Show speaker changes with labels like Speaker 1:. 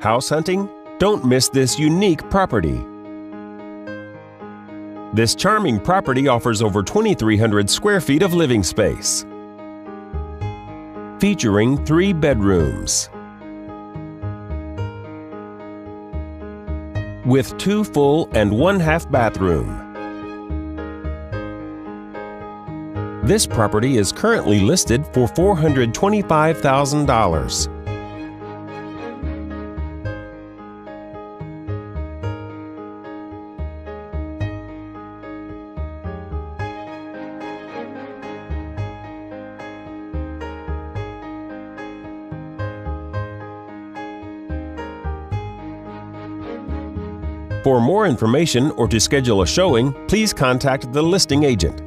Speaker 1: House hunting? Don't miss this unique property. This charming property offers over 2,300 square feet of living space, featuring 3 bedrooms with 2 full and 1 half bathroom. This property is currently listed for $425,000. For more information or to schedule a showing, please contact the listing agent.